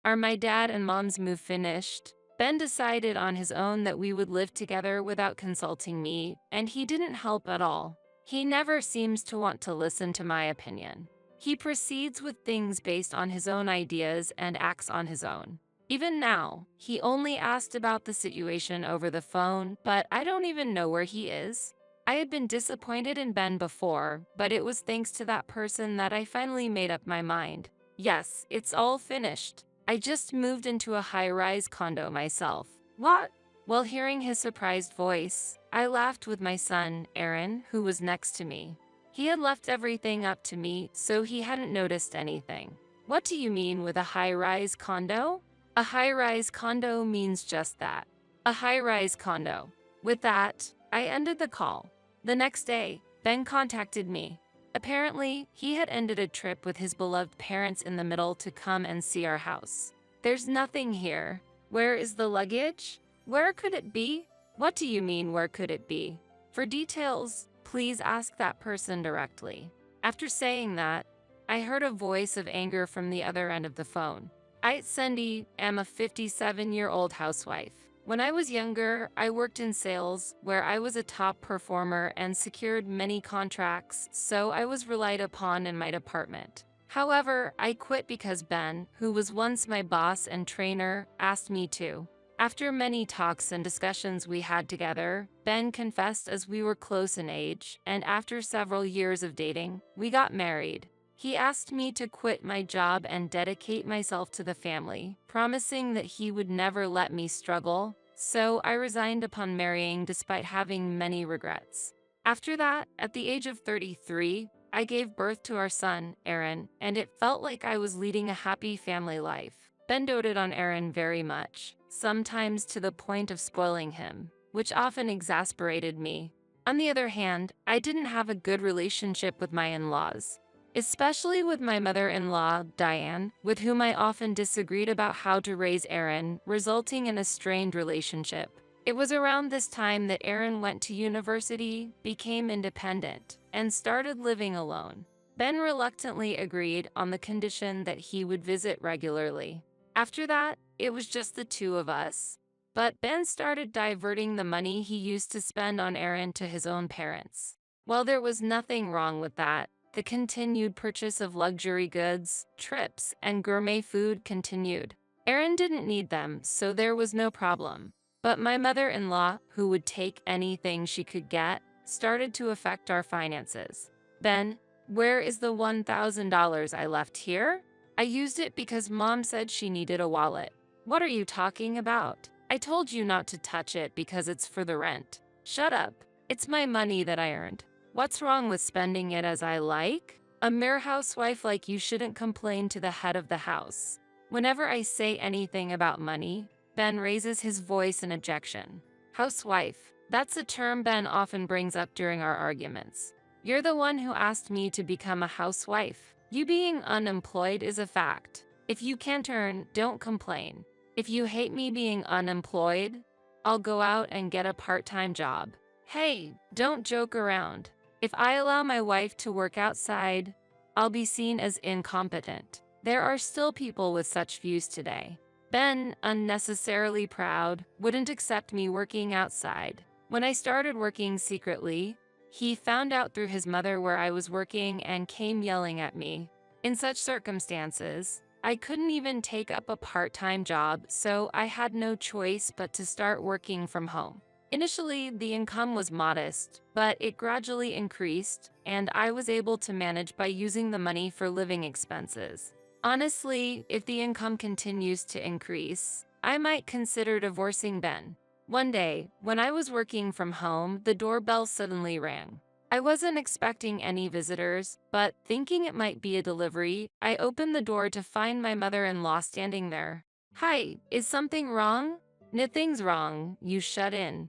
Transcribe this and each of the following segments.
Are my dad and mom's move finished? Ben decided on his own that we would live together without consulting me, and he didn't help at all. He never seems to want to listen to my opinion. He proceeds with things based on his own ideas and acts on his own. Even now, he only asked about the situation over the phone, but I don't even know where he is. I had been disappointed in Ben before, but it was thanks to that person that I finally made up my mind. Yes, it's all finished. I just moved into a high-rise condo myself. What? While hearing his surprised voice, I laughed with my son, Aaron, who was next to me. He had left everything up to me, so he hadn't noticed anything. What do you mean with a high-rise condo? A high-rise condo means just that. A high-rise condo. With that, I ended the call. The next day, Ben contacted me. Apparently, he had ended a trip with his beloved parents in the middle to come and see our house. There's nothing here. Where is the luggage? Where could it be? What do you mean, where could it be? For details, please ask that person directly. After saying that, I heard a voice of anger from the other end of the phone. I, Cindy, am a 57-year-old housewife. When I was younger, I worked in sales, where I was a top performer and secured many contracts, so I was relied upon in my department. However, I quit because Ben, who was once my boss and trainer, asked me to. After many talks and discussions we had together, Ben confessed as we were close in age, and after several years of dating, we got married. He asked me to quit my job and dedicate myself to the family, promising that he would never let me struggle, so I resigned upon marrying despite having many regrets. After that, at the age of 33, I gave birth to our son, Aaron, and it felt like I was leading a happy family life. Ben doted on Aaron very much, sometimes to the point of spoiling him, which often exasperated me. On the other hand, I didn't have a good relationship with my in-laws, especially with my mother-in-law, Diane, with whom I often disagreed about how to raise Aaron, resulting in a strained relationship. It was around this time that Aaron went to university, became independent, and started living alone. Ben reluctantly agreed on the condition that he would visit regularly. After that, it was just the two of us. But Ben started diverting the money he used to spend on Aaron to his own parents. While there was nothing wrong with that, the continued purchase of luxury goods, trips, and gourmet food continued. Aaron didn't need them, so there was no problem. But my mother-in-law, who would take anything she could get, started to affect our finances. Ben, where is the $1,000 I left here? I used it because Mom said she needed a wallet. What are you talking about? I told you not to touch it because it's for the rent. Shut up. It's my money that I earned. What's wrong with spending it as I like? A mere housewife like you shouldn't complain to the head of the house. Whenever I say anything about money, Ben raises his voice in objection. Housewife, that's a term Ben often brings up during our arguments. You're the one who asked me to become a housewife. You being unemployed is a fact. If you can't earn, don't complain. If you hate me being unemployed, I'll go out and get a part-time job. Hey, don't joke around. If I allow my wife to work outside, I'll be seen as incompetent. There are still people with such views today. Ben, unnecessarily proud, wouldn't accept me working outside. When I started working secretly, he found out through his mother where I was working and came yelling at me. In such circumstances, I couldn't even take up a part-time job, so I had no choice but to start working from home. Initially, the income was modest, but it gradually increased, and I was able to manage by using the money for living expenses. Honestly, if the income continues to increase, I might consider divorcing Ben. One day, when I was working from home, the doorbell suddenly rang. I wasn't expecting any visitors, but thinking it might be a delivery, I opened the door to find my mother-in-law standing there. Hi, is something wrong? Nothing's wrong, you shut in.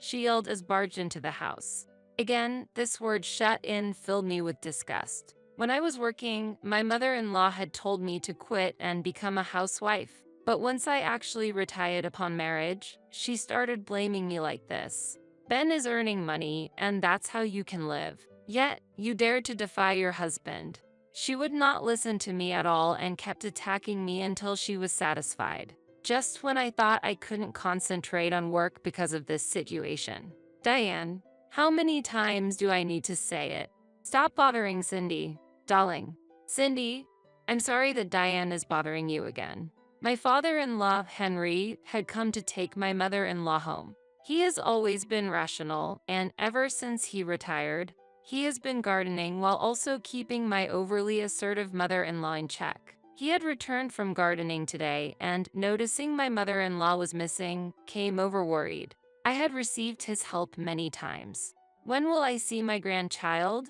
She yelled as barged into the house. Again, this word shut in filled me with disgust. When I was working, my mother-in-law had told me to quit and become a housewife. But once I actually retired upon marriage, she started blaming me like this. Ben is earning money, and that's how you can live. Yet, you dare to defy your husband. She would not listen to me at all and kept attacking me until she was satisfied. Just when I thought I couldn't concentrate on work because of this situation. Diane, how many times do I need to say it? Stop bothering Cindy, darling. Cindy, I'm sorry that Diane is bothering you again. My father-in-law, Henry, had come to take my mother-in-law home. He has always been rational, and ever since he retired, he has been gardening while also keeping my overly assertive mother-in-law in check. He had returned from gardening today and, noticing my mother-in-law was missing, came over worried. I had received his help many times. When will I see my grandchild?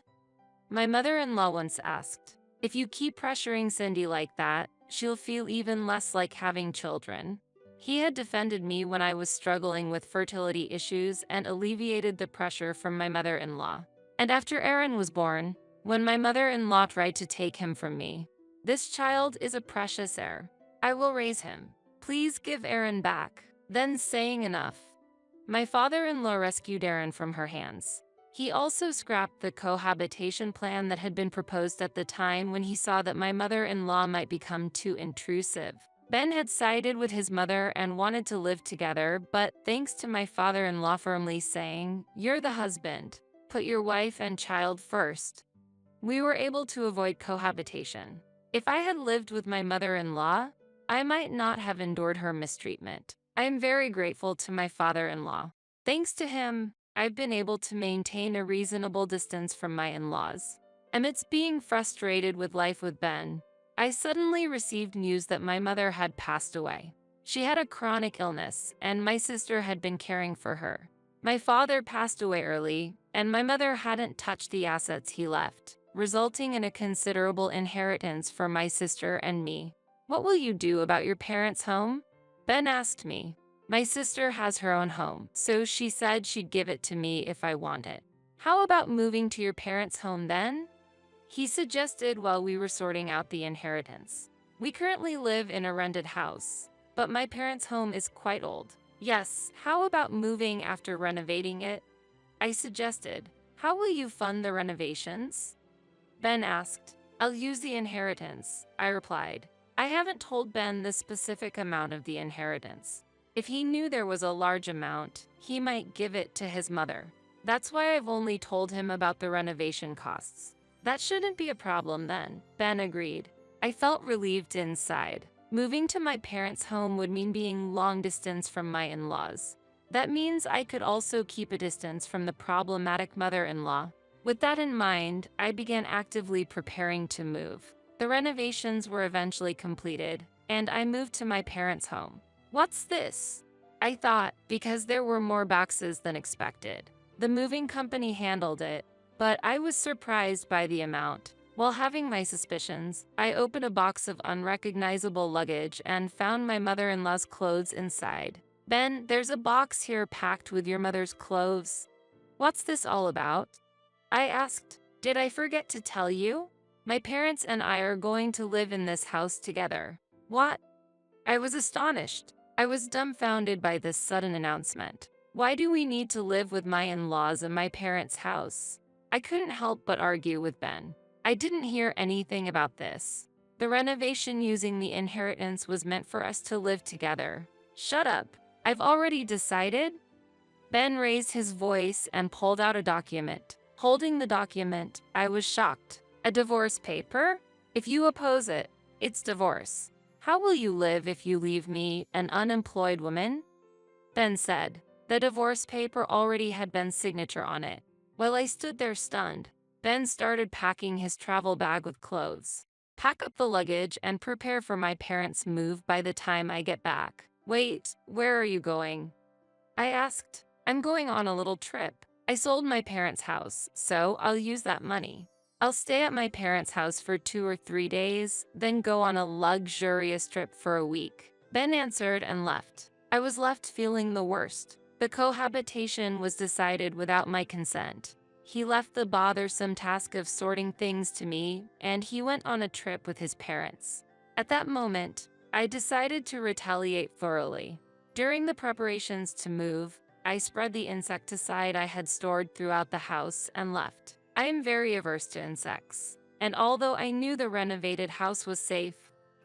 My mother-in-law once asked. If you keep pressuring Cindy like that, she'll feel even less like having children. He had defended me when I was struggling with fertility issues and alleviated the pressure from my mother-in-law. And after Aaron was born, when my mother-in-law tried to take him from me, this child is a precious heir. I will raise him. Please give Aaron back. Then saying enough, my father-in-law rescued Aaron from her hands. He also scrapped the cohabitation plan that had been proposed at the time when he saw that my mother-in-law might become too intrusive. Ben had sided with his mother and wanted to live together, but thanks to my father-in-law firmly saying, "You're the husband. Put your wife and child first," we were able to avoid cohabitation. If I had lived with my mother-in-law, I might not have endured her mistreatment. I am very grateful to my father-in-law. Thanks to him, I've been able to maintain a reasonable distance from my in-laws. Amidst being frustrated with life with Ben, I suddenly received news that my mother had passed away. She had a chronic illness, and my sister had been caring for her. My father passed away early, and my mother hadn't touched the assets he left, resulting in a considerable inheritance for my sister and me. What will you do about your parents' home? Ben asked me. My sister has her own home, so she said she'd give it to me if I want it. How about moving to your parents' home then? He suggested while we were sorting out the inheritance. We currently live in a rented house, but my parents' home is quite old. Yes, how about moving after renovating it? I suggested. How will you fund the renovations? Ben asked. I'll use the inheritance, I replied. I haven't told Ben the specific amount of the inheritance. If he knew there was a large amount, he might give it to his mother. That's why I've only told him about the renovation costs. That shouldn't be a problem then, Ben agreed. I felt relieved inside. Moving to my parents' home would mean being long distance from my in-laws. That means I could also keep a distance from the problematic mother-in-law. With that in mind, I began actively preparing to move. The renovations were eventually completed, and I moved to my parents' home. What's this? I thought, because there were more boxes than expected. The moving company handled it, but I was surprised by the amount. While having my suspicions, I opened a box of unrecognizable luggage and found my mother-in-law's clothes inside. Ben, there's a box here packed with your mother's clothes. What's this all about? I asked. Did I forget to tell you? My parents and I are going to live in this house together. What? I was astonished. I was dumbfounded by this sudden announcement. Why do we need to live with my in-laws in my parents' house? I couldn't help but argue with Ben. I didn't hear anything about this. The renovation using the inheritance was meant for us to live together. Shut up. I've already decided. Ben raised his voice and pulled out a document. Holding the document, I was shocked. A divorce paper? If you oppose it, it's divorce. How will you live if you leave me, an unemployed woman? Ben said. The divorce paper already had Ben's signature on it. While I stood there stunned, Ben started packing his travel bag with clothes. Pack up the luggage and prepare for my parents' move by the time I get back. Wait, where are you going? I asked. I'm going on a little trip. I sold my parents' house, so I'll use that money. I'll stay at my parents' house for 2 or 3 days, then go on a luxurious trip for a week. Ben answered and left. I was left feeling the worst. The cohabitation was decided without my consent. He left the bothersome task of sorting things to me, and he went on a trip with his parents. At that moment, I decided to retaliate thoroughly. During the preparations to move, I spread the insecticide I had stored throughout the house and left. I am very averse to insects, and although I knew the renovated house was safe,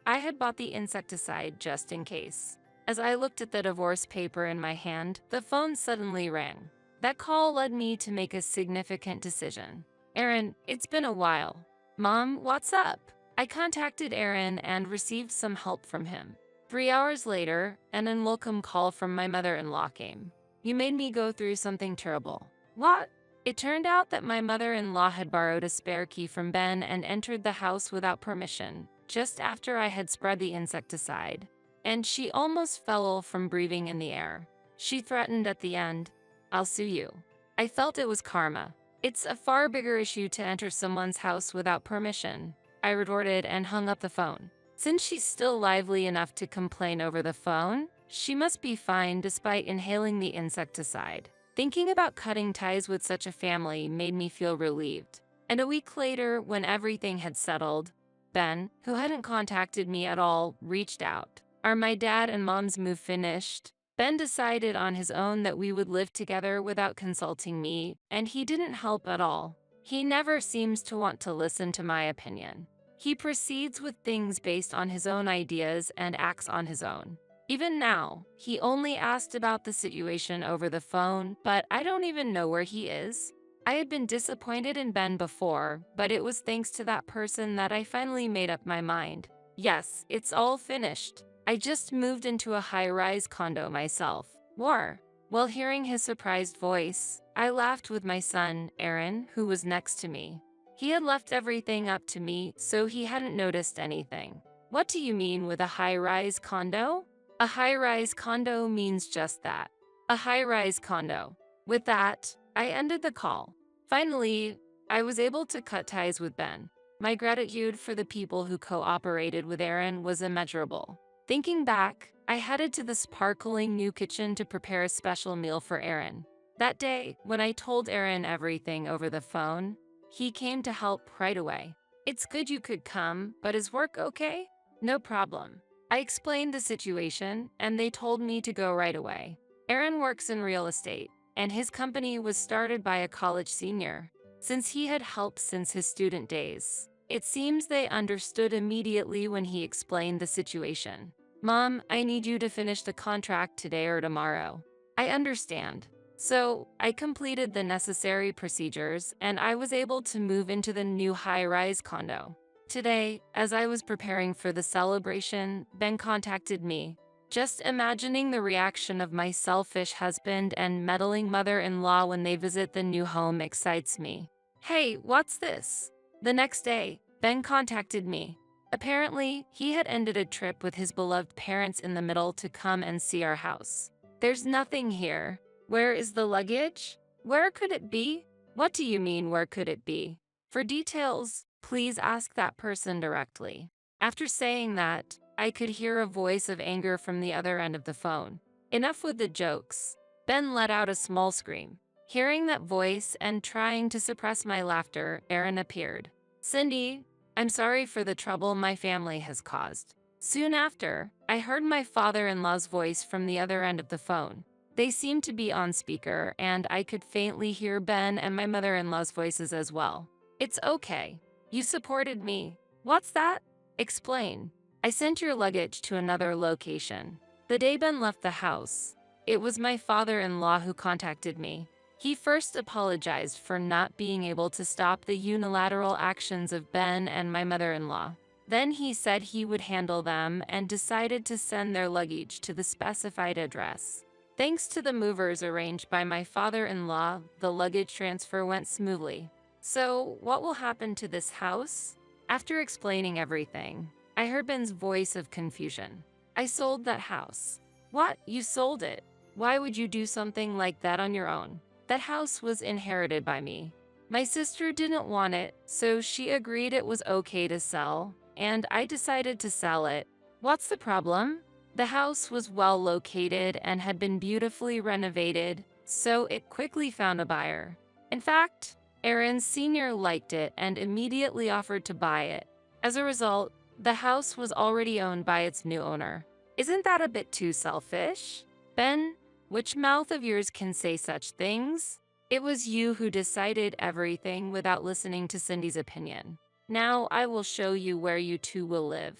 I had bought the insecticide just in case. As I looked at the divorce paper in my hand, the phone suddenly rang. That call led me to make a significant decision. Aaron, it's been a while. Mom, what's up? I contacted Aaron and received some help from him. 3 hours later, an unwelcome call from my mother-in-law came. You made me go through something terrible. What? It turned out that my mother-in-law had borrowed a spare key from Ben and entered the house without permission, just after I had spread the insecticide. And she almost fell from breathing in the air. She threatened at the end, I'll sue you. I felt it was karma. It's a far bigger issue to enter someone's house without permission, I retorted and hung up the phone. Since she's still lively enough to complain over the phone, she must be fine despite inhaling the insecticide. Thinking about cutting ties with such a family made me feel relieved. And a week later, when everything had settled, Ben, who hadn't contacted me at all, reached out. Are my dad and mom's move finished? Ben decided on his own that we would live together without consulting me, and he didn't help at all. He never seems to want to listen to my opinion. He proceeds with things based on his own ideas and acts on his own. Even now, he only asked about the situation over the phone, but I don't even know where he is. I had been disappointed in Ben before, but it was thanks to that person that I finally made up my mind. Yes, it's all finished. I just moved into a high-rise condo myself. War. While hearing his surprised voice, I laughed with my son, Aaron, who was next to me. He had left everything up to me, so he hadn't noticed anything. What do you mean with a high-rise condo? A high-rise condo means just that. A high-rise condo. With that, I ended the call. Finally, I was able to cut ties with Ben. My gratitude for the people who cooperated with Aaron was immeasurable. Thinking back, I headed to the sparkling new kitchen to prepare a special meal for Aaron. That day, when I told Aaron everything over the phone, he came to help right away. It's good you could come, but is work okay? No problem. I explained the situation, and they told me to go right away. Aaron works in real estate, and his company was started by a college senior. Since he had helped since his student days, it seems they understood immediately when he explained the situation. Mom, I need you to finish the contract today or tomorrow. I understand. So, I completed the necessary procedures, and I was able to move into the new high-rise condo. Today, as I was preparing for the celebration, Ben contacted me. Just imagining the reaction of my selfish husband and meddling mother-in-law when they visit the new home excites me. Hey, what's this? The next day, Ben contacted me. Apparently, he had ended a trip with his beloved parents in the middle to come and see our house. There's nothing here. Where is the luggage? Where could it be? What do you mean, where could it be? For details, please ask that person directly. After saying that, I could hear a voice of anger from the other end of the phone. Enough with the jokes. Ben let out a small scream. Hearing that voice and trying to suppress my laughter, Aaron appeared. Cindy, I'm sorry for the trouble my family has caused. Soon after, I heard my father-in-law's voice from the other end of the phone. They seemed to be on speaker, and I could faintly hear Ben and my mother-in-law's voices as well. It's okay. You supported me. What's that? Explain. I sent your luggage to another location. The day Ben left the house, it was my father-in-law who contacted me. He first apologized for not being able to stop the unilateral actions of Ben and my mother-in-law. Then he said he would handle them and decided to send their luggage to the specified address. Thanks to the movers arranged by my father-in-law, the luggage transfer went smoothly. So, what will happen to this house? After explaining everything, I heard Ben's voice of confusion. I sold that house. What? You sold it? Why would you do something like that on your own? That house was inherited by me. My sister didn't want it, so she agreed it was okay to sell, and I decided to sell it. What's the problem? The house was well located and had been beautifully renovated, so it quickly found a buyer. In fact, Aaron Sr. liked it and immediately offered to buy it. As a result, the house was already owned by its new owner. Isn't that a bit too selfish? Ben, which mouth of yours can say such things? It was you who decided everything without listening to Cindy's opinion. Now I will show you where you two will live.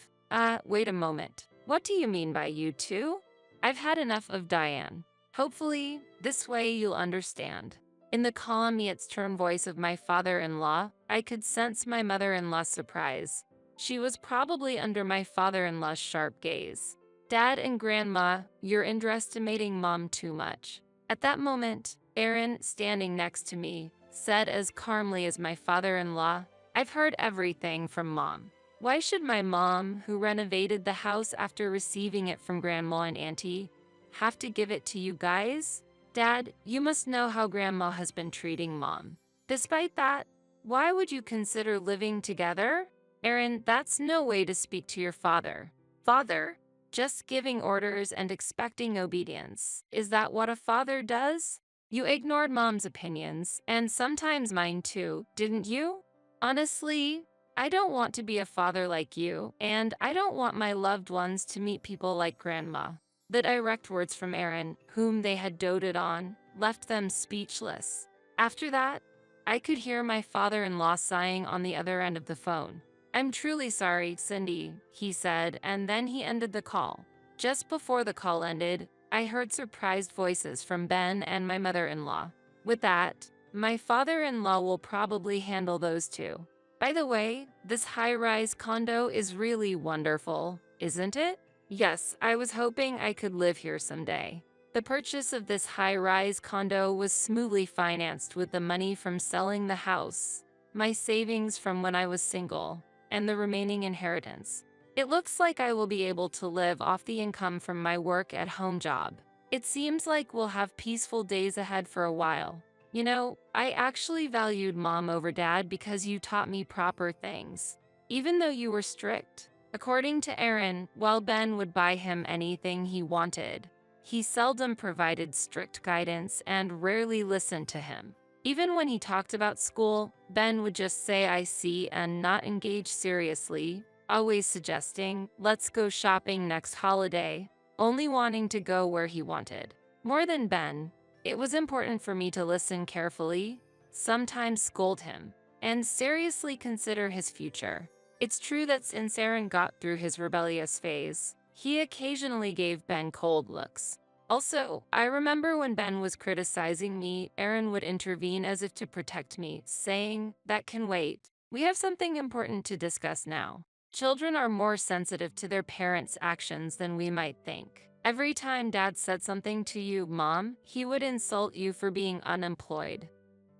Wait a moment. What do you mean by you two? I've had enough of Diane. Hopefully, this way you'll understand. In the calm yet stern voice of my father-in-law, I could sense my mother-in-law's surprise. She was probably under my father-in-law's sharp gaze. Dad and Grandma, you're underestimating Mom too much. At that moment, Aaron, standing next to me, said as calmly as my father-in-law, I've heard everything from Mom. Why should my mom, who renovated the house after receiving it from Grandma and Auntie, have to give it to you guys? Dad, you must know how Grandma has been treating Mom. Despite that, why would you consider living together? Aaron, that's no way to speak to your father. Father? Just giving orders and expecting obedience. Is that what a father does? You ignored Mom's opinions, and sometimes mine too, didn't you? Honestly, I don't want to be a father like you, and I don't want my loved ones to meet people like Grandma. The direct words from Aaron, whom they had doted on, left them speechless. After that, I could hear my father-in-law sighing on the other end of the phone. I'm truly sorry, Cindy, he said, and then he ended the call. Just before the call ended, I heard surprised voices from Ben and my mother-in-law. With that, my father-in-law will probably handle those two. By the way, this high-rise condo is really wonderful, isn't it? Yes, I was hoping I could live here someday. The purchase of this high-rise condo was smoothly financed with the money from selling the house, my savings from when I was single, and the remaining inheritance. It looks like I will be able to live off the income from my work-at-home job. It seems like we'll have peaceful days ahead for a while. You know, I actually valued Mom over Dad because you taught me proper things, even though you were strict. According to Aaron, while Ben would buy him anything he wanted, he seldom provided strict guidance and rarely listened to him. Even when he talked about school, Ben would just say I see and not engage seriously, always suggesting, let's go shopping next holiday, only wanting to go where he wanted. More than Ben, it was important for me to listen carefully, sometimes scold him, and seriously consider his future. It's true that since Aaron got through his rebellious phase, he occasionally gave Ben cold looks. Also, I remember when Ben was criticizing me, Aaron would intervene as if to protect me, saying, that can wait. We have something important to discuss now. Children are more sensitive to their parents' actions than we might think. Every time Dad said something to you, Mom, he would insult you for being unemployed.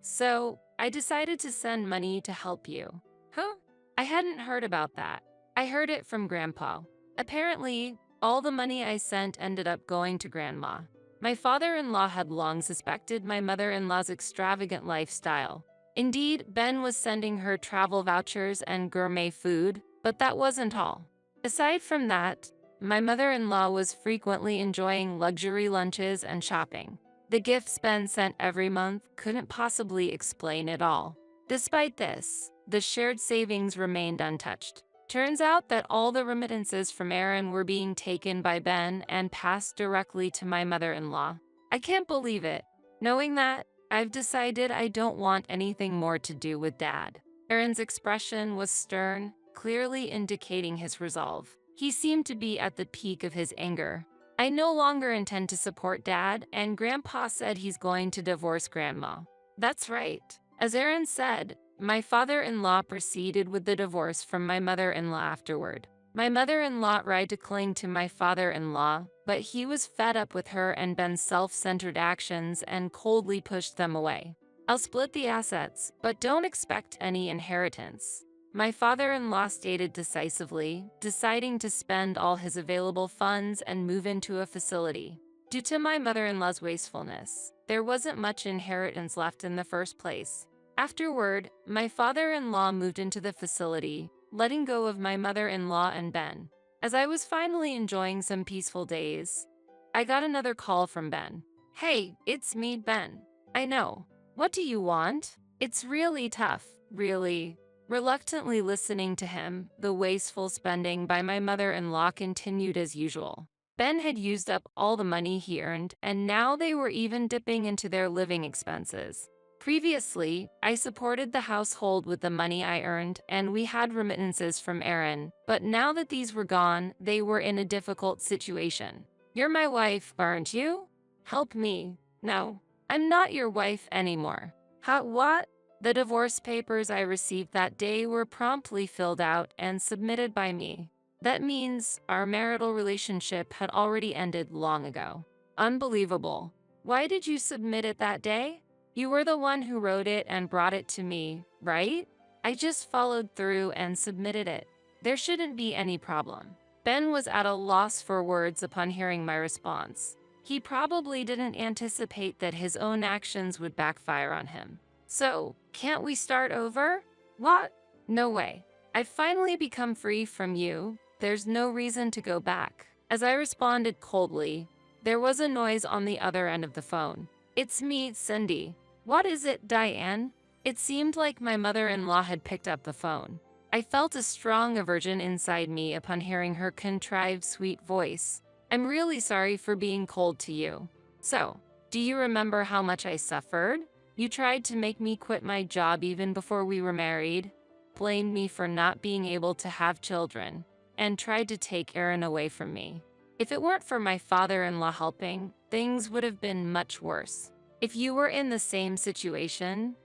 So, I decided to send money to help you. Huh? I hadn't heard about that. I heard it from Grandpa. Apparently, all the money I sent ended up going to Grandma. My father-in-law had long suspected my mother-in-law's extravagant lifestyle. Indeed, Ben was sending her travel vouchers and gourmet food, but that wasn't all. Aside from that, my mother-in-law was frequently enjoying luxury lunches and shopping. The gifts Ben sent every month couldn't possibly explain it all. Despite this, the shared savings remained untouched. Turns out that all the remittances from Aaron were being taken by Ben and passed directly to my mother-in-law. I can't believe it. Knowing that, I've decided I don't want anything more to do with Dad. Aaron's expression was stern, clearly indicating his resolve. He seemed to be at the peak of his anger. I no longer intend to support Dad, and Grandpa said he's going to divorce Grandma. That's right. As Aaron said, my father-in-law proceeded with the divorce from my mother-in-law afterward. My mother-in-law tried to cling to my father-in-law, but he was fed up with her and Ben's self-centered actions and coldly pushed them away. I'll split the assets, but don't expect any inheritance. My father-in-law stated decisively, deciding to spend all his available funds and move into a facility. Due to my mother-in-law's wastefulness, there wasn't much inheritance left in the first place. Afterward, my father-in-law moved into the facility, letting go of my mother-in-law and Ben. As I was finally enjoying some peaceful days, I got another call from Ben. Hey, it's me, Ben. I know. What do you want? It's really tough, really. Reluctantly listening to him, the wasteful spending by my mother-in-law continued as usual. Ben had used up all the money he earned, and now they were even dipping into their living expenses. Previously, I supported the household with the money I earned, and we had remittances from Aaron, but now that these were gone, they were in a difficult situation. You're my wife, aren't you? Help me. No, I'm not your wife anymore. What? The divorce papers I received that day were promptly filled out and submitted by me. That means our marital relationship had already ended long ago. Unbelievable. Why did you submit it that day? You were the one who wrote it and brought it to me, right? I just followed through and submitted it. There shouldn't be any problem. Ben was at a loss for words upon hearing my response. He probably didn't anticipate that his own actions would backfire on him. So, can't we start over? What? No way. I've finally become free from you. There's no reason to go back. As I responded coldly, there was a noise on the other end of the phone. It's me, Cindy. What is it, Diane? It seemed like my mother-in-law had picked up the phone. I felt a strong aversion inside me upon hearing her contrived, sweet voice. I'm really sorry for being cold to you. So, do you remember how much I suffered? You tried to make me quit my job even before we were married, blamed me for not being able to have children, and tried to take Aaron away from me. If it weren't for my father-in-law helping, things would have been much worse. If you were in the same situation,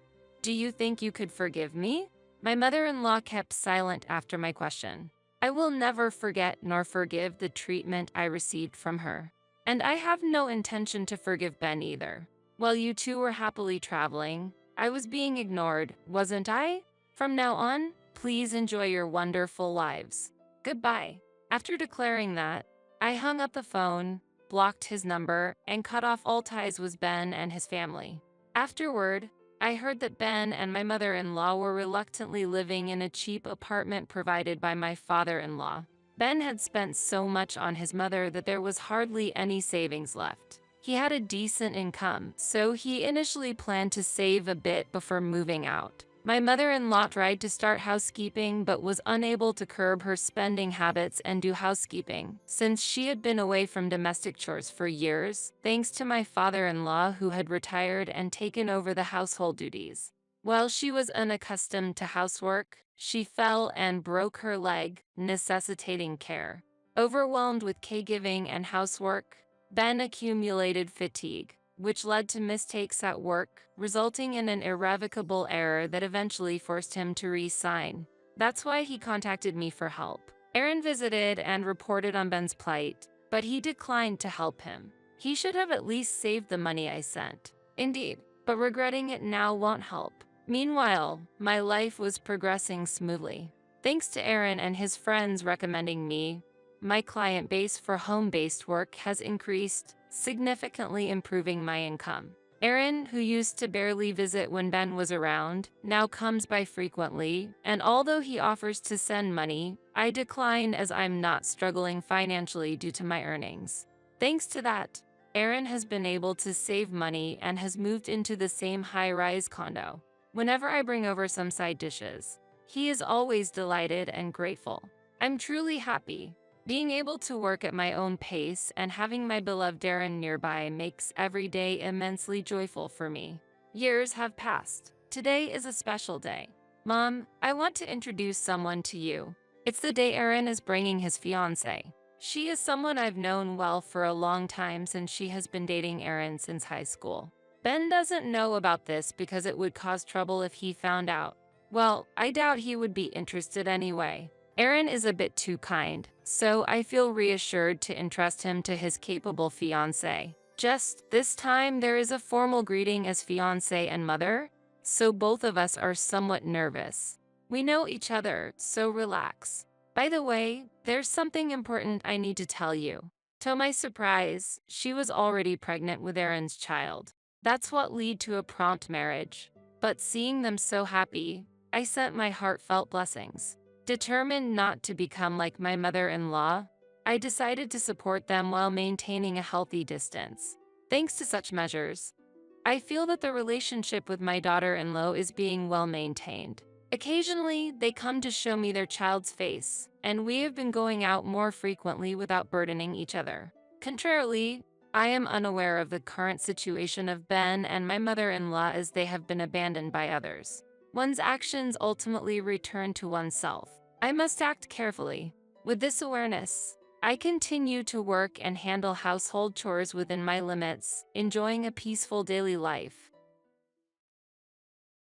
do you think you could forgive me? My mother-in-law kept silent after my question. I will never forget nor forgive the treatment I received from her. And I have no intention to forgive Ben either. While you two were happily traveling, I was being ignored, wasn't I? From now on, please enjoy your wonderful lives. Goodbye. After declaring that, I hung up the phone, blocked his number, and cut off all ties with Ben and his family. Afterward, I heard that Ben and my mother-in-law were reluctantly living in a cheap apartment provided by my father-in-law. Ben had spent so much on his mother that there was hardly any savings left. He had a decent income, so he initially planned to save a bit before moving out. My mother-in-law tried to start housekeeping but was unable to curb her spending habits and do housekeeping, since she had been away from domestic chores for years, thanks to my father-in-law who had retired and taken over the household duties. While she was unaccustomed to housework, she fell and broke her leg, necessitating care. Overwhelmed with caregiving and housework, Ben accumulated fatigue, which led to mistakes at work, resulting in an irrevocable error that eventually forced him to resign. That's why he contacted me for help. Aaron visited and reported on Ben's plight, but he declined to help him. He should have at least saved the money I sent. Indeed, but regretting it now won't help. Meanwhile, my life was progressing smoothly. Thanks to Aaron and his friends recommending me, my client base for home-based work has increased, significantly improving my income. Aaron, who used to barely visit when Ben was around, now comes by frequently, and although he offers to send money, I decline as I'm not struggling financially due to my earnings. Thanks to that, Aaron has been able to save money and has moved into the same high-rise condo. Whenever I bring over some side dishes, he is always delighted and grateful. I'm truly happy. Being able to work at my own pace and having my beloved Aaron nearby makes every day immensely joyful for me. Years have passed. Today is a special day. Mom, I want to introduce someone to you. It's the day Aaron is bringing his fiancée. She is someone I've known well for a long time since she has been dating Aaron since high school. Ben doesn't know about this because it would cause trouble if he found out. Well, I doubt he would be interested anyway. Aaron is a bit too kind, so I feel reassured to entrust him to his capable fiancé. Just this time there is a formal greeting as fiancé and mother, so both of us are somewhat nervous. We know each other, so relax. By the way, there's something important I need to tell you. To my surprise, she was already pregnant with Aaron's child. That's what led to a prompt marriage. But seeing them so happy, I sent my heartfelt blessings. Determined not to become like my mother-in-law, I decided to support them while maintaining a healthy distance. Thanks to such measures, I feel that the relationship with my daughter-in-law is being well maintained. Occasionally, they come to show me their child's face, and we have been going out more frequently without burdening each other. Contrarily, I am unaware of the current situation of Ben and my mother-in-law as they have been abandoned by others. One's actions ultimately return to oneself. I must act carefully. With this awareness, I continue to work and handle household chores within my limits, enjoying a peaceful daily life.